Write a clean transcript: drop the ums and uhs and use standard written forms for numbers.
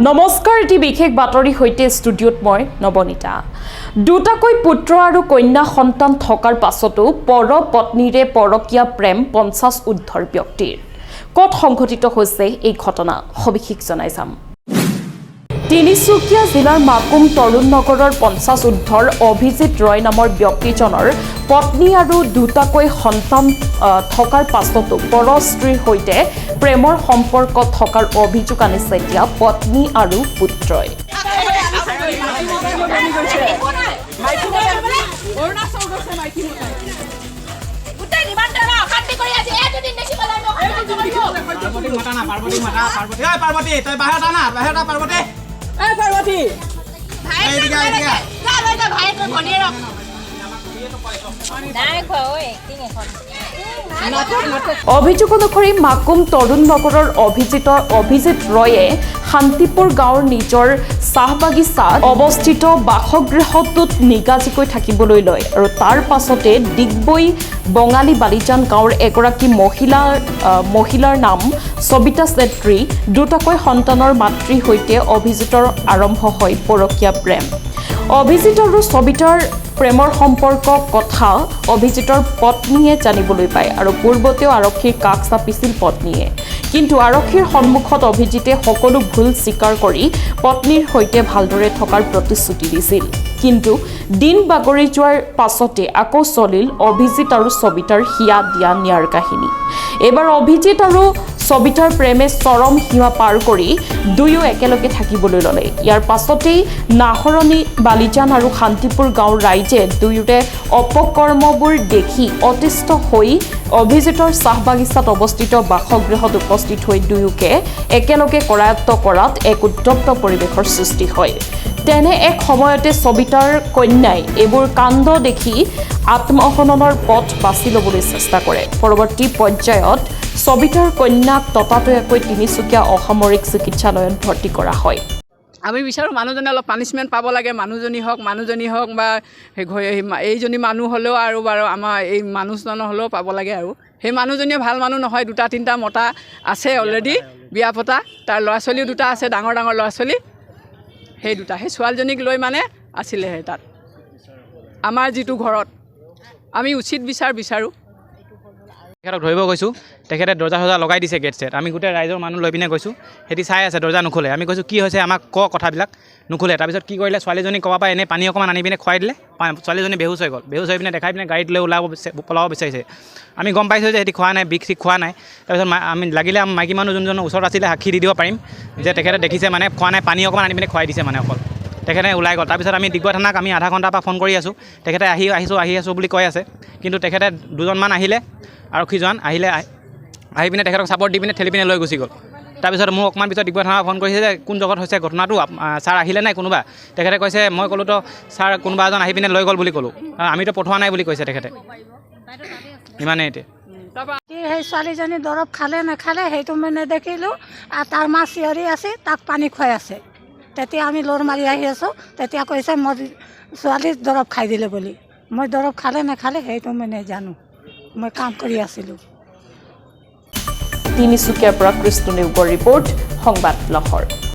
নমস্কাৰ, এটি বিশেষ বাতৰি হৈতে ষ্টুডিঅ'ত মই নবনীতা। দুটাকৈ পুত্ৰ আৰু কন্যা সন্তান থকাৰ পাছতো পৰ পত্নীৰে পৰকীয়া প্ৰেম 50 ঊৰ্ধৰ ব্যক্তিৰ। ক'ত সংঘটিত হৈছে এই ঘটনা সবিশেষ জনাই যাম। তিনিচুকীয়া জিলাৰ মাকুম তৰুণ নগৰৰ 50 ঊৰ্ধৰ অভিজিত ৰয় নামৰ ব্যক্তিজনৰ পত্নী আৰু দুটাকৈ সন্তান থকাৰ পাছতো পৰ স্ত্ৰীৰ সৈতে প্ৰেমৰ সম্পৰ্ক থকাৰ অভিযোগ আনিছে এতিয়া পত্নী আৰু পুত্ৰই। অভিযোগ অনুসৰি মাকুম তৰুণ নগৰৰ অভিজিত ৰয়ে শান্তিপুৰ গাঁৱৰ নিজৰ চাহ বাগিচাত অৱস্থিত বাসগৃহটোত নিগাজিকৈ থাকিবলৈ লয় আৰু তাৰ পাছতে ডিগবৈ বঙালী বালিজান গাঁৱৰ এগৰাকী মহিলাৰ নাম সবিতা চেত্ৰী, দুটাকৈ সন্তানৰ মাতৃৰ সৈতে অভিজিতৰ আৰম্ভ হয় পৰকীয়া প্ৰেম। অভিজিত আৰু সবিতাৰ প্ৰেমৰ সম্পৰ্ক কথা অভিজিতৰ পত্নীয়ে জানিবলৈ পায় আৰু পূৰ্বতেও আৰক্ষীৰ কাষ চাপিছিল পত্নীয়ে। কিন্তু আৰক্ষীৰ সন্মুখত অভিজিতে সকলো ভুল স্বীকাৰ কৰি পত্নীৰ সৈতে ভালদৰে থকাৰ প্ৰতিশ্ৰুতি দিছিল। কিন্তু দিন বাগৰি যোৱাৰ পাছতে আকৌ চলিল অভিজিত আৰু সবিতাৰ হিয়া দিয়া নিয়াৰ কাহিনী। এইবাৰ অভিজিত আৰু সবিতাৰ প্ৰেমে চৰম সীমা পাৰ কৰি দুয়ো একেলগে থাকিবলৈ ল'লে। ইয়াৰ পাছতেই নাহৰণি বালিজান আৰু শান্তিপুৰ গাঁৱৰ ৰাইজে দুয়োৰে অপকৰ্মবোৰ দেখি অতিষ্ঠ হৈ অভিজিতৰ চাহ বাগিচাত অৱস্থিত বাসগৃহত উপস্থিত হৈ দুয়োকে একেলগে কৰায়ত্ব কৰাত এক উত্তপ্ত পৰিৱেশৰ সৃষ্টি হয়। তেনে এক সময়তে সবিতাৰ কন্যাই এইবোৰ কাণ্ড দেখি আত্মহননৰ পথ বাছি ল'বলৈ চেষ্টা কৰে। পৰৱৰ্তী পৰ্যায়ত সবিতাৰ কন্যাক ততাতৈয়াকৈ তিনিচুকীয়া অসামৰিক চিকিৎসালয়ত ভৰ্তি কৰা হয়। আমি বিচাৰোঁ মানুহজনে অলপ পানিছমেণ্ট পাব লাগে, মানুহজনী হওক বা এইজনী মানুহ হ'লেও আৰু বাৰু আমাৰ এই মানুহজনৰ হ'লেও পাব লাগে আৰু সেই মানুহজনীয়ে ভাল মানুহ নহয়। দুটা তিনিটা মতা আছে অলৰেডি বিয়া পতা, তাৰ ল'ৰা ছোৱালীও দুটা আছে, ডাঙৰ ল'ৰা ছোৱালী। সেই ছোৱালীজনীক লৈ মানে আছিলেহে তাত আমাৰ যিটো ঘৰত। আমি উচিত বিচাৰোঁ। তেখেতক ধৰিব গৈছোঁ, তেখেতে দৰ্জা লগাই দিছে গেট ছেট। আমি গোটেই ৰাইজৰ মানুহ লৈ পিনে গৈছোঁ, সিহঁতি চাই আছে, দৰ্জা নোখোলে। আমি কৈছোঁ কি হৈছে আমাক কথাবিলাক নোখোলে। তাৰপিছত কি কৰিলে, ছোৱালীজনী ক'ৰবাৰ পৰা এনেই পানী অকণমান আনি পিনে খুৱাই দিলে। ছোৱালীজনী বেহুচ হৈ গ'ল। বেহুচ হৈ পিনে দেখাই পিনে গাড়ীত লৈ পলাব বিচাৰিছে। আমি গম পাইছোঁ যে সিহঁতি খোৱা নাই, বিষ খোৱা নাই। তাৰপিছত আমি লাগিলে মাইকী মানুহ যোনজনৰ ওচৰত আছিলে সাক্ষী দি দিব পাৰিম যে তেখেতে দেখিছে মানে খোৱা নাই, পানী অকণমান আনি পিনে খুৱাই দিছে মানে অকল। তেখেতে ওলাই গ'ল। তাৰপিছত আমি ডিগবৈ থানাক আমি আধা ঘণ্টাৰ পৰা ফোন কৰি আছোঁ। তেখেতে আহি আছোঁ বুলি কৈ আছে। কিন্তু তেখেতে দুজনমান আহিলে, আৰক্ষীজন আহি পিনে তেখেতক চাপৰ্ট দি পিনে ঠেলি পিনে লৈ গুচি গ'ল। তাৰপিছত মোক অকণমান পিছত ডিগবৈ থানাক ফোন কৰিছে যে কোন জগত হৈছে ঘটনাটো, ছাৰ আহিলে নাই কোনোবা। তেখেতে কৈছে, মই ক'লোঁ তো ছাৰ কোনোবা এজন আহি পিনে লৈ গ'ল বুলি ক'লোঁ, আমিতো পঠোৱা নাই বুলি কৈছে তেখেতে। ইমানেই এতিয়া সেই ছোৱালীজনী দৰৱ খালে নাখালে সেইটো মই নেদেখিলোঁ। আৰু তাৰ মা চিঞৰি আছে, তাক পানী খুৱাই আছে। তেতিয়া আমি লৰ মাৰি আহি আছোঁ, তেতিয়া কৈছে মই ছোৱালী দৰৱ খাই দিলে বুলি। মই দৰৱ খালে নাখালে সেইটো মই নেজানো, মই কাম কৰি আছিলোঁ। তিনিচুকীয়াৰ পৰা কৃষ্ণ নেওগৰ ৰিপৰ্ট, সংবাদ লহৰ।